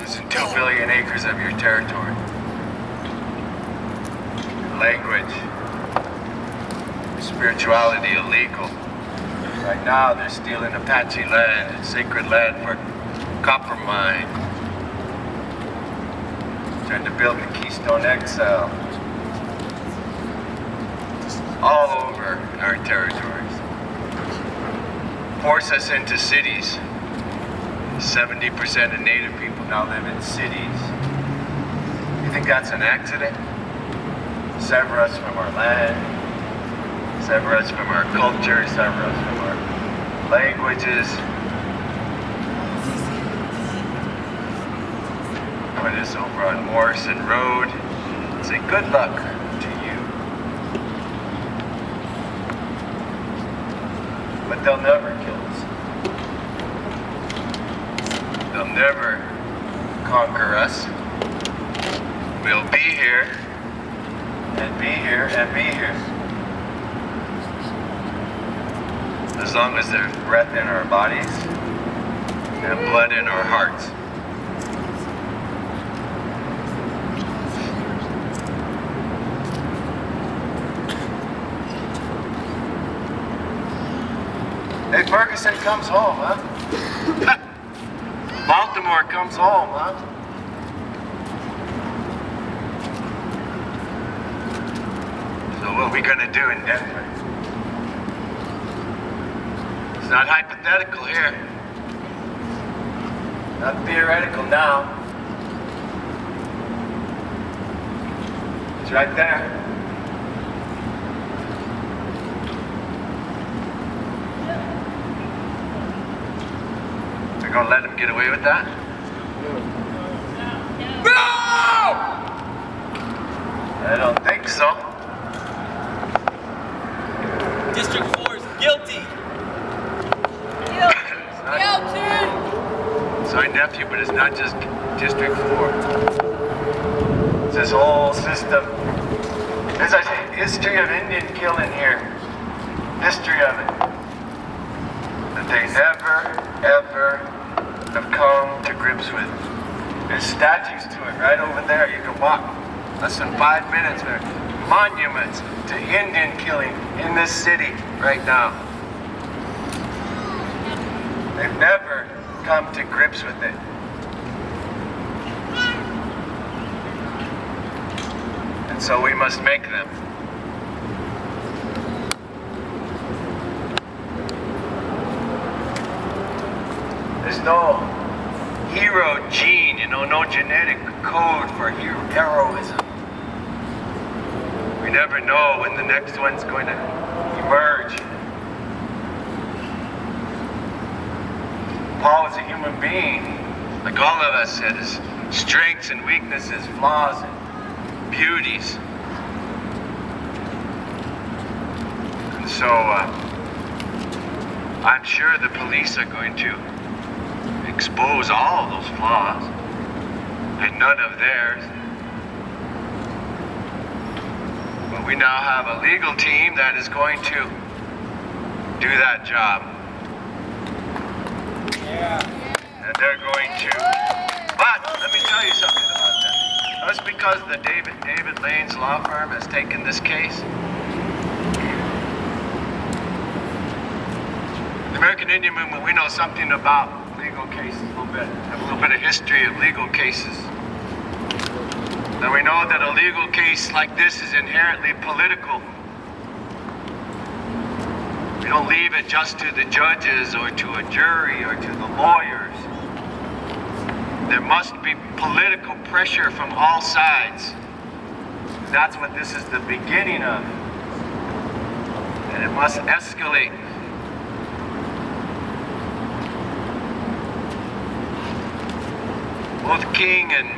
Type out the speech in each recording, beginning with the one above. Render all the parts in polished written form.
less than 2 billion acres of your territory. Language, spirituality illegal. Right now they're stealing Apache land, sacred land for copper mine. Trying to build the Keystone XL. All over our territories. Force us into cities. 70% of Native people now live in cities. You think that's an accident? Sever us from our land, sever us from our culture, sever us from our languages. Put us over on Morrison Road. Say good luck to you. But they'll never kill us. They'll never conquer us. We'll be here, and be here, and be here. As long as there's breath in our bodies, and blood in our hearts. Hey, Ferguson comes home, huh? Baltimore comes home, huh? So what are we gonna do in Denver? It's not hypothetical here. Not theoretical now. It's right there. We're gonna let him get away with that? No! I don't think so. District 4 is guilty. Guilty! Sorry, nephew, but it's not just District 4. It's this whole system. There's a history of Indian killing here. History of it. That they never, ever have come to grips with. There's statues to it right over there. You can walk less than 5 minutes there. Monuments to Indian killing in this city right now. They've never come to grips with it. And so we must make them. There's no hero gene, no genetic code for heroism. We never know when the next one's going to emerge. Paul was a human being, like all of us, had his strengths and weaknesses, flaws and beauties. And so, I'm sure the police are going to expose all of those flaws, and none of theirs. But we now have a legal team that is going to do that job. And they're going to. But let me tell you something about that. Just because the David Lane's law firm has taken this case, the American Indian Movement, we know something about legal cases a little bit. Have a little bit of history of legal cases. And we know that a legal case like this is inherently political. We don't leave it just to the judges or to a jury or to the lawyers. There must be political pressure from all sides. That's what this is the beginning of. And it must escalate. Both King and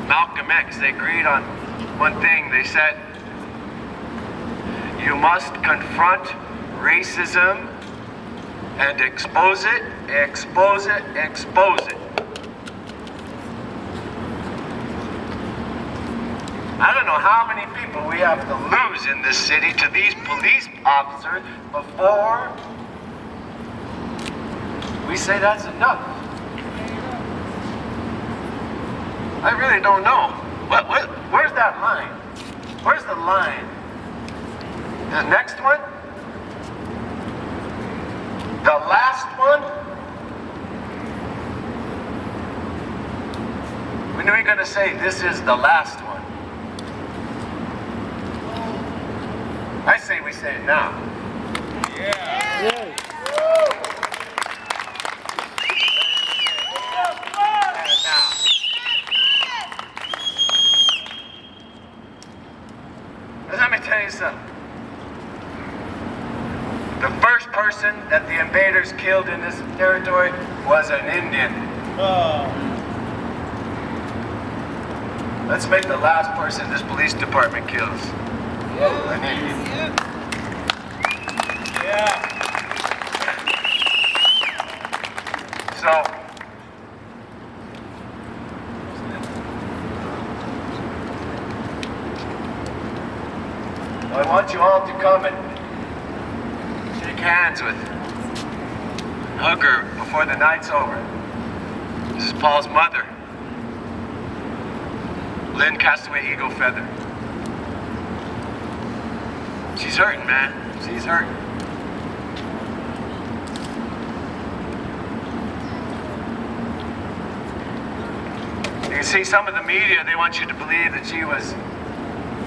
Malcolm X, they agreed on one thing. They said, you must confront racism and expose it, expose it, expose it. I don't know how many people we have to lose in this city to these police officers before we say that's enough. I really don't know. Where's that line? Where's the line? The next one? The last one? When are we going to say this is the last one? I say we say it now. Yeah. Let me tell you something. The first person that the invaders killed in this territory was an Indian. Let's make the last person this police department kills an Indian. Yeah. So, I want you all to come and shake hands with, hug her before the night's over. This is Paul's mother, Lynn Castaway Eagle Feather. She's hurting, man. She's hurting. You can see some of the media, they want you to believe that she was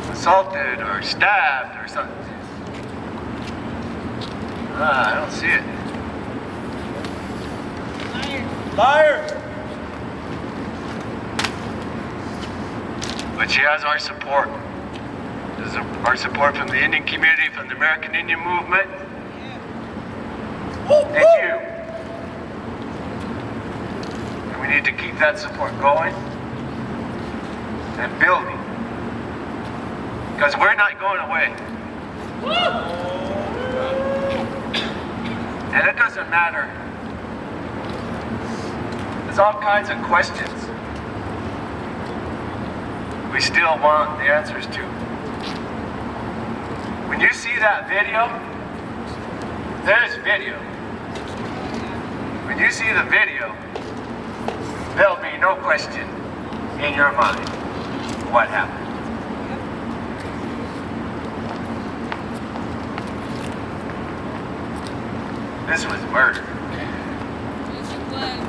assaulted or stabbed or something. I don't see it. Liar. But she has our support. There's our support from the Indian community, from the American Indian movement, and you. And we need to keep that support going and building. Because we're not going away. And it doesn't matter. There's all kinds of questions we still want the answers to. When you see that video, there's video. When you see the video, there'll be no question in your mind what happened. This was murder. Yes, it was.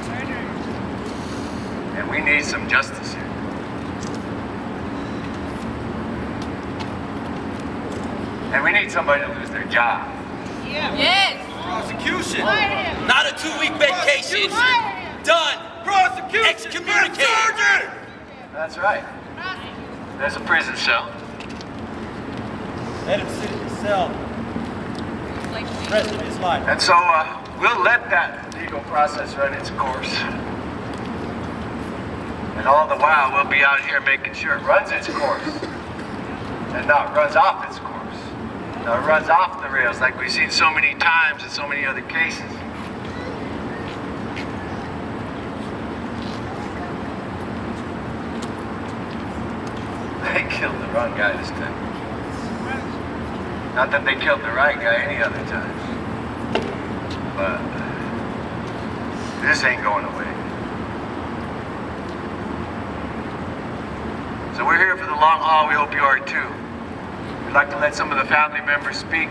Murder. And we need some justice here. And we need somebody to lose their job. Yeah. Yes. Prosecution. Fire him. Not a 2-week vacation. Fire him. Done. Prosecution! Excommunicated. That's right. There's a prison cell. Let him sit in the cell Like the rest of his life. And so we'll let that legal process run its course. And all the while we'll be out here making sure it runs its course. And not runs off its course. Now it runs off the rails like we've seen so many times in so many other cases. They killed the wrong guy this time. Not that they killed the right guy any other time. But this ain't going away. So we're here for the long haul. We hope you are too. We'd like to let some of the family members speak,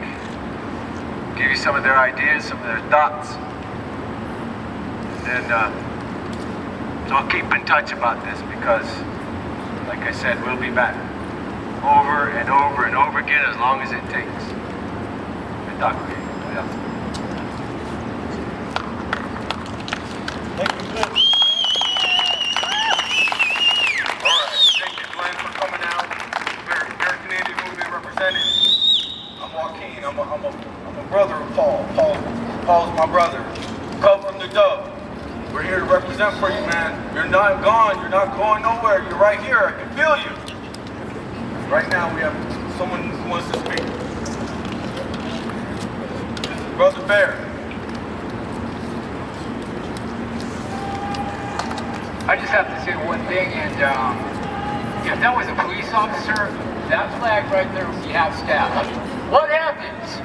give you some of their ideas, some of their thoughts. And so I'll keep in touch about this because, like I said, we'll be back over and over and over again as long as it takes. Thank you, Glenn. All right, thank you, Glenn, for coming out. American Indian Movement represented. I'm Joaquin. I'm a brother of Paul. Paul's my brother. Come from the dove. We're here to represent for you, man. You're not gone. You're not going nowhere. You're right here. I can feel you. Right now, we have someone who wants to speak. This is Brother Bear. I just have to say one thing, and if that was a police officer, that flag right there would be half staff. What happens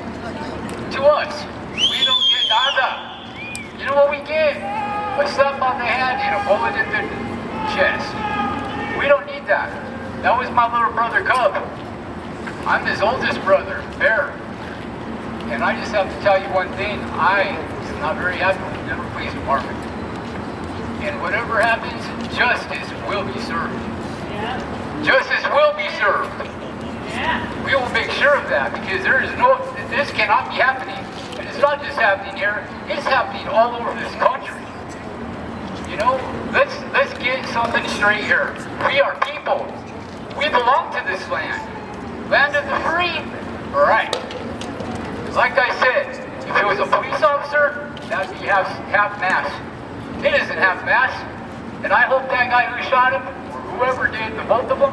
to us? We don't get nada. You know what we get? A slap on the hand and a bullet in the chest. We don't need that. That was my little brother Cub. I'm his oldest brother, Bear. And I just have to tell you one thing. I am not very happy with the Denver Police Department. And whatever happens, justice will be served. Justice will be served. We will make sure of that because this cannot be happening. And it's not just happening here, it's happening all over this country. You know, let's get something straight here. We are people. We belong to this land. Land of the free? All right. Like I said, if it was a police officer, that'd be half-mast. It isn't half-mast. And I hope that guy who shot him, or whoever did, the both of them,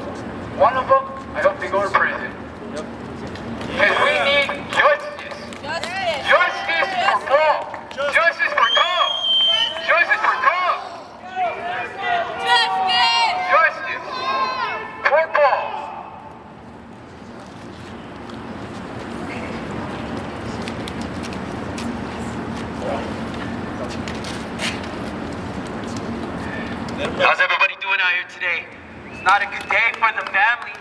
one of them, I hope they go to prison. Because we need justice. Justice for Paul. Justice for Tom. Justice for Tom. Justice for Paul. How's everybody doing out here today? It's not a good day for the family.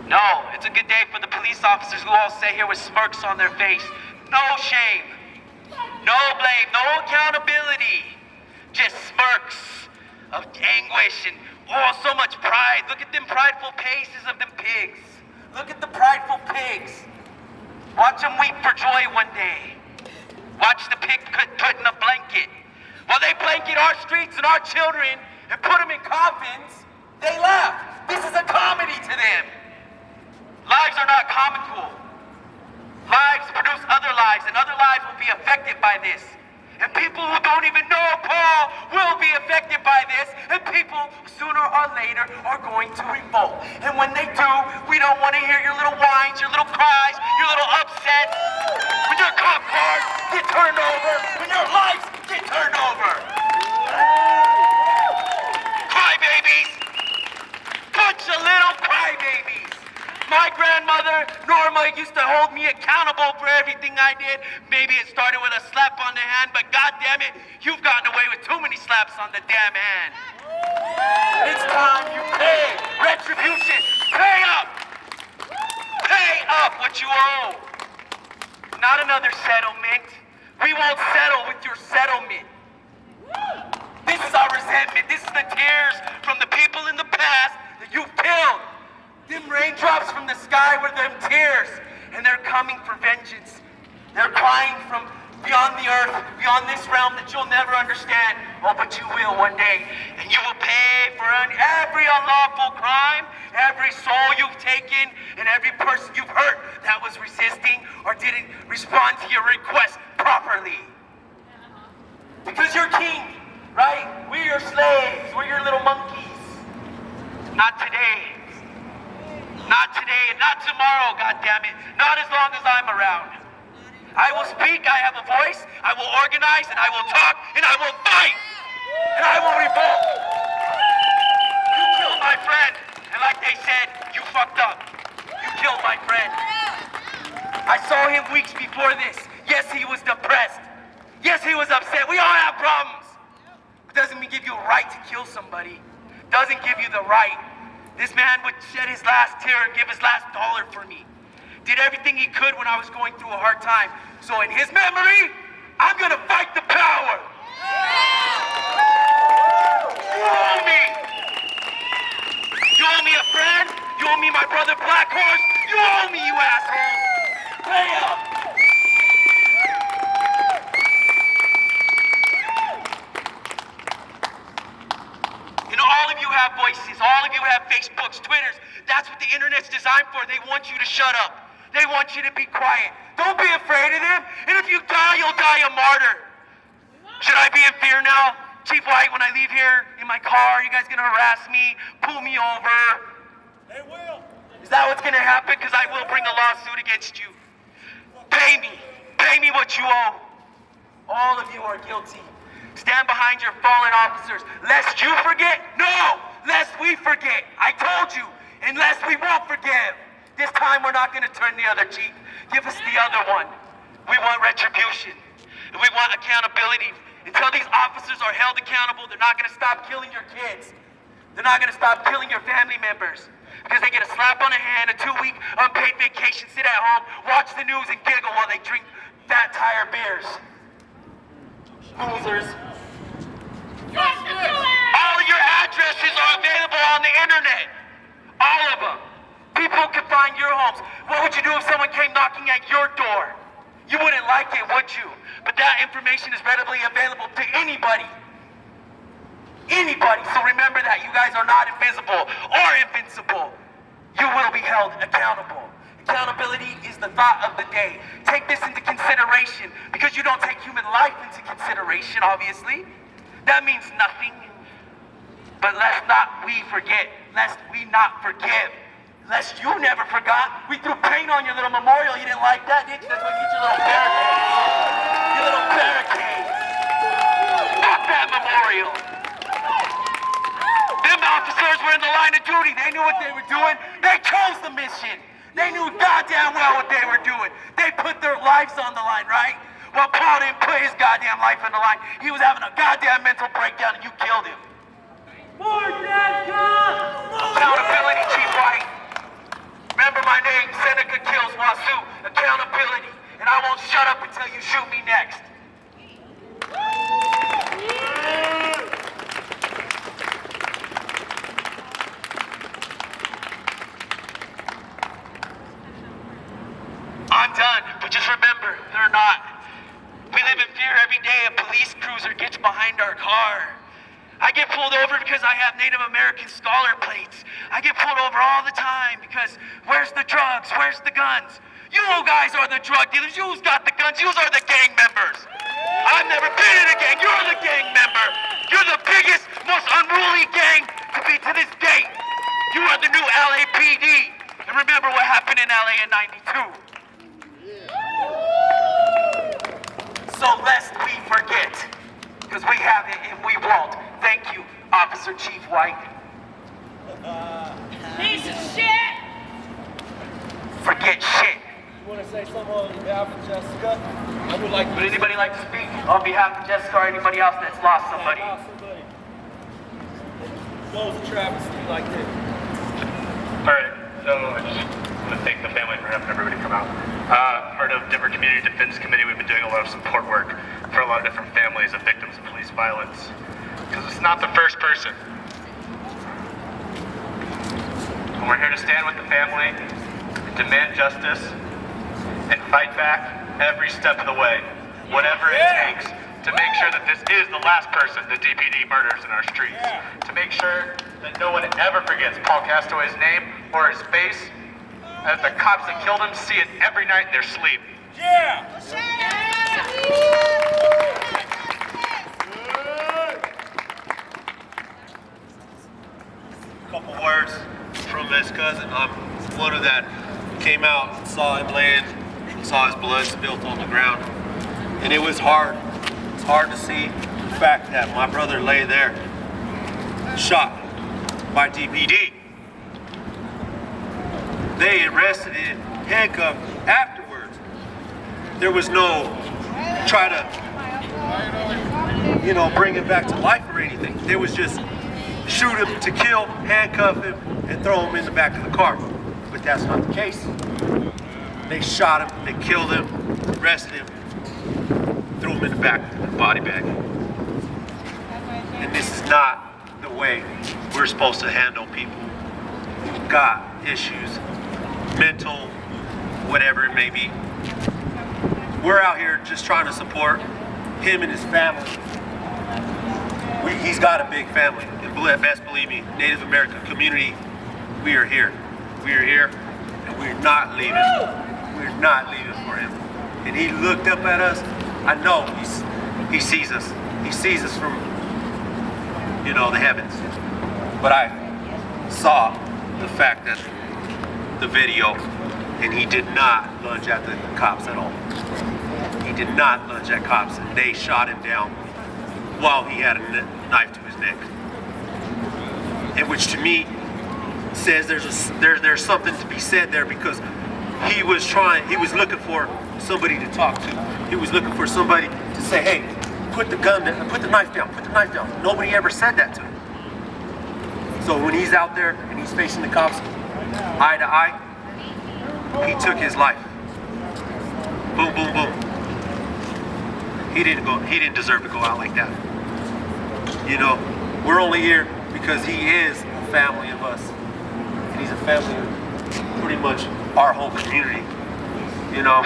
No, it's a good day for the police officers who all sit here with smirks on their face. No shame, no blame, no accountability. Just smirks of anguish and so much pride. Look at them prideful faces of them pigs. Look at the prideful pigs. Watch them weep for joy one day. Watch the pig put in a blanket. While they blanket our streets and our children and put them in coffins, they laugh. This is a comedy to them. Lives are not comical. Lives produce other lives, and other lives will be affected by this. And people who don't even know Paul will be affected by this, and people sooner or later are going to revolt. And when they do, we don't want to hear your little whines, your little cries, your little upsets. When your cop cars get turned over, when your lives get turned over. Crybabies! Bunch of little crybabies! My grandmother, Norma, used to hold me accountable for everything I did. Maybe it started with a slap on the hand, but goddamn it, you've gotten away with too many slaps on the damn hand. It's time you pay retribution. Pay up! Pay up what you owe. Not another settlement. We won't settle with your settlement. This is our resentment. This is the tears from the people in the past that you've killed. Them raindrops from the sky were them tears, and they're coming for vengeance. They're crying from beyond the earth, beyond this realm that you'll never understand. Oh, but you will one day, and you will pay for every unlawful crime, every soul you've taken, and every person you've hurt that was resisting or didn't respond to your request properly. Because you're king, right? We're your slaves. We're your little monkeys. Not today. Not today and not tomorrow, goddammit. Not as long as I'm around. I will speak, I have a voice, I will organize, and I will talk, and I will fight! And I will revolt! You killed my friend, and like they said, you fucked up. You killed my friend. I saw him weeks before this. Yes, he was depressed. Yes, he was upset. We all have problems. It doesn't give you a right to kill somebody. Doesn't give you the right. This man would shed his last tear and give his last dollar for me. Did everything he could when I was going through a hard time. So in his memory, I'm gonna fight the power. You owe me. You owe me a friend. You owe me my brother Black Horse. You owe me, you assholes. Pay up. You know, all of you have voices. All of you have Facebooks, Twitters. That's what the internet's designed for. They want you to shut up. They want you to be quiet. Don't be afraid of them. And if you die, you'll die a martyr. Should I be in fear now? Chief White, when I leave here in my car, you guys gonna harass me, pull me over? They will. Is that what's gonna happen? Because I will bring a lawsuit against you. Pay me. Pay me what you owe. All of you are guilty. Stand behind your fallen officers. Lest you forget? No! Lest we forget. I told you. And lest we won't forgive. This time we're not going to turn the other cheek. Give us the other one. We want retribution. And we want accountability Until these officers are held accountable, they're not gonna stop killing your kids. They're not gonna stop killing your family members. Because they get a slap on the hand, a 2-week unpaid vacation, sit at home, watch the news and giggle while they drink fat tire beers. Losers. All of your addresses are available on the internet. All of them. People can find your homes. What would you do if someone came knocking at your door? You wouldn't like it, would you? But that information is readily available to anybody. Anybody. So remember that. You guys are not invisible or invincible. You will be held accountable. Accountability is the thought of the day. Take this into consideration because you don't take human life into consideration, obviously. That means nothing. But lest not we forget, lest we not forgive, lest you never forgot. We threw paint on your little memorial. You didn't like that, did you? That's why you get your little barricade. Your little barricade. Fuck that memorial. Them officers were in the line of duty. They knew what they were doing. They chose the mission. They knew goddamn well what they were doing. They put their lives on the line, right? Well, Paul didn't put his goddamn life on the line. He was having a goddamn mental breakdown and you killed him. More dead cops! Accountability, Chief White. Remember my name, Seneca kills Wasu. Accountability. And I won't shut up until you shoot me next. I'm done, but just remember, they're not. We live in fear every day a police cruiser gets behind our car. I get pulled over because I have Native American scholar plates. I get pulled over all the time because where's the drugs? Where's the guns? You guys are the drug dealers. You's got the guns. You's are the gang members. I've never been in a gang. You're the gang member. You're the biggest, most unruly gang to be to this day. You are the new LAPD. And remember what happened in LA in '92. So lest we forget, because we haven't and we won't. Thank you, Officer Chief White. Piece of shit! Forget shit. You want to say something on behalf of Jessica? I would like to. Would anybody like to speak on behalf of Jessica or anybody else that's lost somebody? Goes a travesty like this. Alright, so I just want to thank the family for having everybody come out. Part of Denver Community Defense Committee, we've been doing a lot of support work for a lot of different families of victims of police violence. Because it's not the first person. And we're here to stand with the family, and demand justice, and fight back every step of the way, whatever it takes, to make sure that this is the last person the DPD murders in our streets. To make sure that no one ever forgets Paul Castaway's name or his face, as the cops that killed him see it every night in their sleep. Couple words from his cousin. I'm one of that came out and saw him laying, saw his blood spilt on the ground. And it was hard. It's hard to see the fact that my brother lay there, shot by DPD. They arrested him, handcuffed afterwards. There was no try to, bring him back to life or anything. There was just shoot him to kill, handcuff him, and throw him in the back of the car. But that's not the case. They shot him, they killed him, arrested him, threw him in the back of the body bag. And this is not the way we're supposed to handle people who've got issues, mental, whatever it may be. We're out here just trying to support him and his family. He's got a big family. And best believe me, Native American community, we are here. We are here, and we're not leaving. We're not leaving for him. And he looked up at us. I know he sees us. He sees us from, the heavens. But I saw the fact that the video, and he did not lunge at the cops at all. He did not lunge at cops, and they shot him down while he had a knife to his neck. And which to me says there's something to be said there, because he was looking for somebody to talk to. He was looking for somebody to say, hey, put the gun down, put the knife down, put the knife down. Nobody ever said that to him. So when he's out there and he's facing the cops eye to eye, he took his life. Boom, boom, boom. He didn't deserve to go out like that. You know, we're only here because he is a family of us. And he's a family of pretty much our whole community. You know,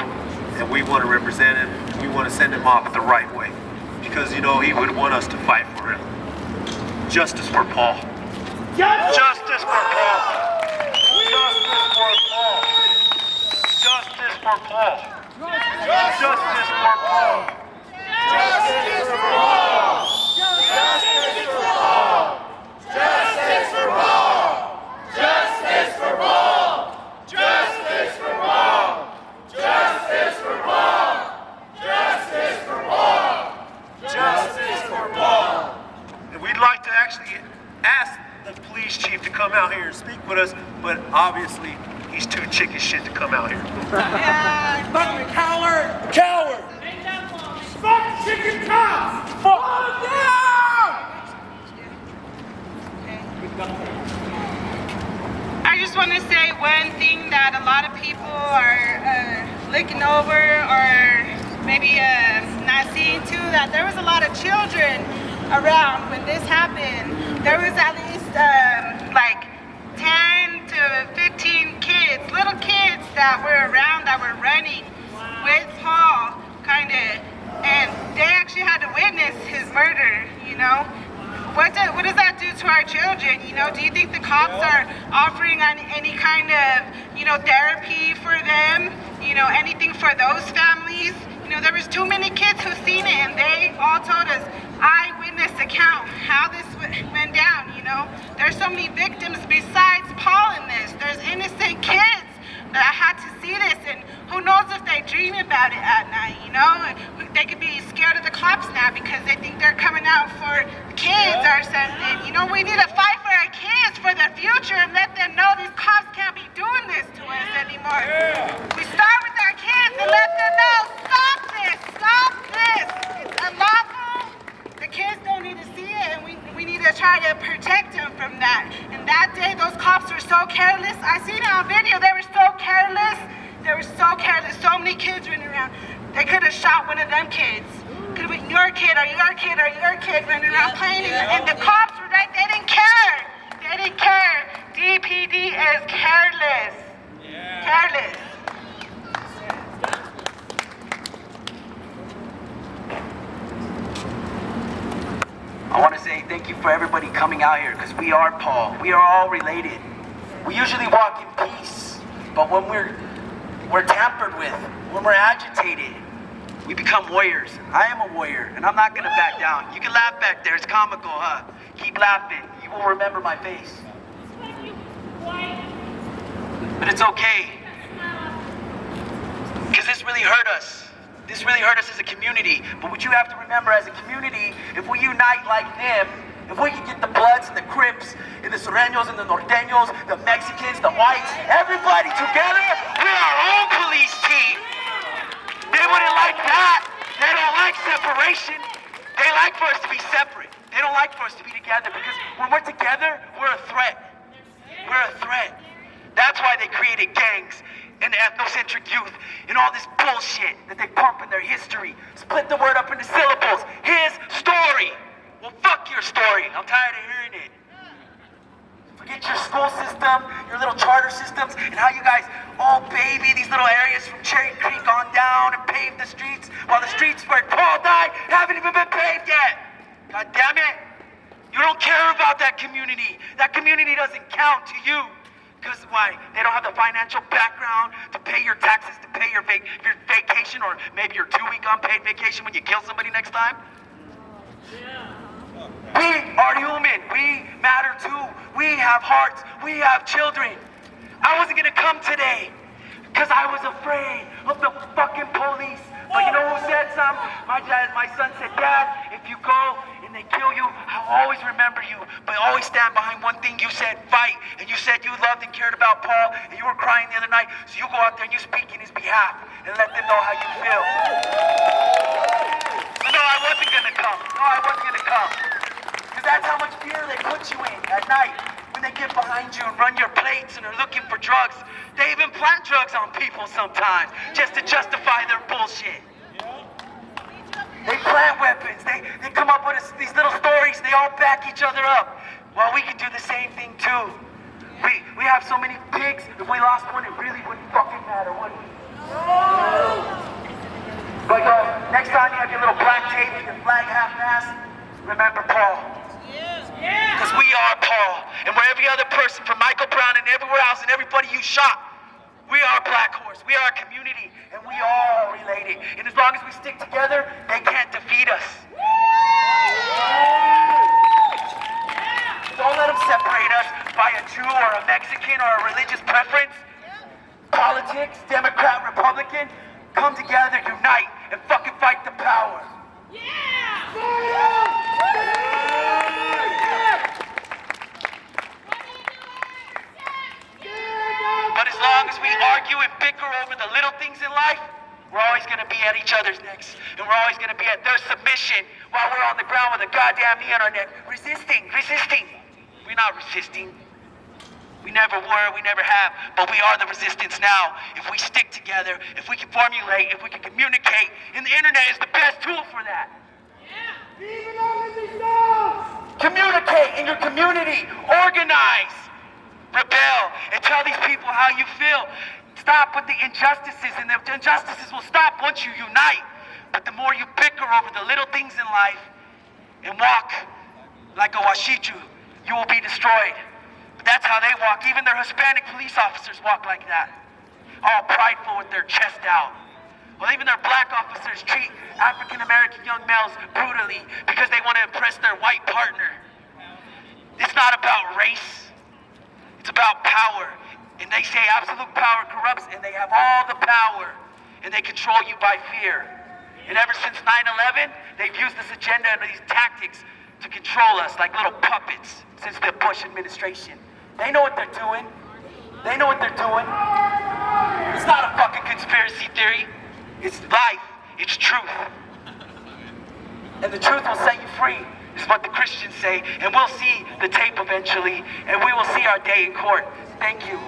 and we want to represent him. We want to send him off the right way. Because, you know, he would want us to fight for him. Justice for Paul. Justice for Paul. Justice for Paul. Justice for Paul. Justice for Paul. Justice for all! Justice for all! Justice for all! Justice for all! Justice for all! Justice for all! Justice for all! Justice for all! And we'd like to actually ask the police chief to come out here and speak with us, but obviously he's too chicken shit to come out here. Fucking coward! Coward! Fuck chicken cops! Fuck down! I just want to say one thing that a lot of people are looking over or maybe not seeing too, that there was a lot of children around when this happened. There was at least like 10 to 15 kids, little kids that were around that were running with Paul, kind of, and they actually had to witness his murder, you know? What does that do to our children? You know, do you think the cops are offering any kind of, you know, therapy for them? You know, anything for those families? You know, there was too many kids who seen it, and they all told us eyewitness account how this went down. You know, there's so many victims besides Paul in this. There's innocent kids that had to see this, and who knows if they dream about it at night. You know, they could be scared of the cops now because they think they're coming out for kids or something. You know, we need to fight for our kids, for their future, and let them know these cops can't be doing this to us anymore. We start with our kids and let them know, stop this, stop this. It's unlawful. The kids don't need to see it, and we need to try to protect them from that. And that day, those cops were so careless. I seen it on video. They were so careless. They were so careless. So many kids running around. They could have shot one of them kids. Could have been your kid or your kid or your kid running around playing. And the cops were right. They didn't care. They didn't care. DPD is careless. Careless. I want to say thank you for everybody coming out here, because we are Paul. We are all related. We usually walk in peace, but when we're tampered with, when we're agitated, we become warriors. I am a warrior, and I'm not gonna back down. You can laugh back there, it's comical, huh? Keep laughing, you will remember my face. But it's okay, because this really hurt us. This really hurt us as a community. But what you have to remember as a community, if we unite like them, if we can get the Bloods and the Crips and the Sureños and the Norteños, the Mexicans, the whites, everybody together, we're our own police team. They wouldn't like that. They don't like separation. They like for us to be separate. They don't like for us to be together, because when we're together, we're a threat. We're a threat. That's why they created gangs and ethnocentric youth and all this bullshit that they pump in their history. Split the word up into syllables. His story. Well, fuck your story. I'm tired of hearing it. Forget your school system, your little charter systems, and how you guys all baby these little areas from Cherry Creek on down and pave the streets, while the streets where Paul died haven't even been paved yet. God damn it. You don't care about that community. That community doesn't count to you. Because why? They don't have the financial background to pay your taxes, to pay your vacation, or maybe your 2-week unpaid vacation when you kill somebody next time. We are human. We matter too. We have hearts. We have children. I wasn't gonna come today because I was afraid of the fucking police. But you know who said something? My son said, Dad, if you go and they kill you, I'll always remember you, but always stand behind one thing you said, fight. And you said you loved and cared about Paul, and you were crying the other night, so you go out there and you speak in his behalf and let them know how you feel. But no, I wasn't gonna gonna come. No, I wasn't gonna come. Because that's how much fear they put you in at night. When they get behind you and run your plates and are looking for drugs. They even plant drugs on people sometimes just to justify their bullshit. They plant weapons. They come up with these little stories. They all back each other up. Well, we can do the same thing too. We have so many pigs. If we lost one, it really wouldn't fucking matter, would it? But next time you have your little black tape and your flag half-mast, remember Paul. Because we are Paul. And we're every other person from Michael Brown and everywhere else and everybody you shot. We are Black Horse. We are a community. And we all related. And as long as we stick together, they can't defeat us. Don't let them separate us by a Jew or a Mexican or a religious preference. Politics, Democrat, Republican, come together, unite, and fucking fight the power. But as long as we argue and bicker over the little things in life, we're always gonna be at each other's necks. And we're always gonna be at their submission while we're on the ground with a goddamn knee on our neck. Resisting. We're not resisting. We never were, we never have, but we are the resistance now. If we stick together, if we can formulate, if we can communicate, and the internet is the best tool for that. Communicate in your community, organize, rebel, and tell these people how you feel. Stop with the injustices, and the injustices will stop once you unite. But the more you bicker over the little things in life and walk like a washichu, you will be destroyed. But that's how they walk. Even their Hispanic police officers walk like that. All prideful with their chest out. Well, even their black officers treat African-American young males brutally because they want to impress their white partner. It's not about race. It's about power. And they say absolute power corrupts, and they have all the power. And they control you by fear. And ever since 9/11, they've used this agenda and these tactics to control us like little puppets since the Bush administration. They know what they're doing. It's not a fucking conspiracy theory. It's life. It's truth. And the truth will set you free, is what the Christians say. And we'll see the tape eventually. And we will see our day in court. Thank you.